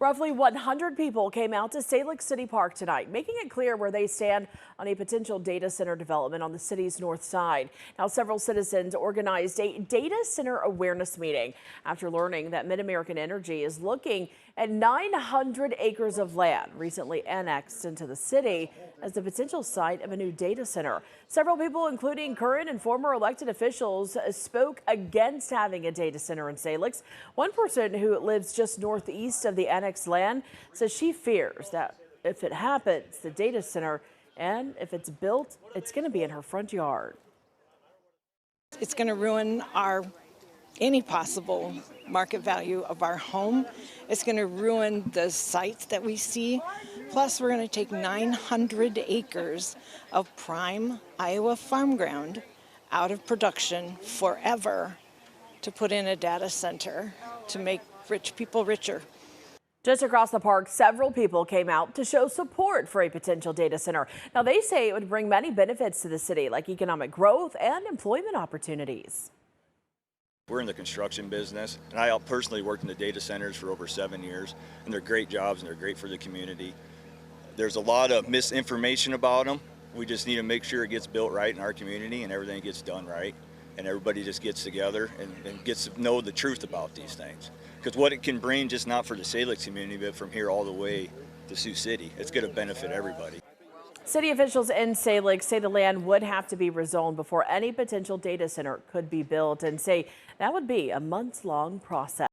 Roughly 100 people came out to Salix City Park tonight, making it clear where they stand on a potential data center development on the city's north side. Now, several citizens organized a data center awareness meeting after learning that Mid-American Energy is looking at 900 acres of land recently annexed into the city as the potential site of a new data center. Several people, including current and former elected officials, spoke against having a data center in Salix. One person who lives just northeast of the annexed land says she fears that if it happens, the data center, and if it's built, it's going to be in her front yard. It's going to ruin any possible market value of our home. It's going to ruin the sites that we see. Plus, we're going to take 900 acres of prime Iowa farm ground out of production forever to put in a data center to make rich people richer. Just across the park, several people came out to show support for a potential data center. Now, they say it would bring many benefits to the city, like economic growth and employment opportunities. We're in the construction business, and I personally worked in the data centers for over 7 years, and they're great jobs and they're great for the community. There's a lot of misinformation about them. We just need to make sure it gets built right in our community and everything gets done right, and everybody just gets together and gets to know the truth about these things. Because what it can bring, just not for the Salix community, but from here all the way to Sioux City, it's going to benefit everybody. City officials in Salix say the land would have to be rezoned before any potential data center could be built and say that would be a months-long process.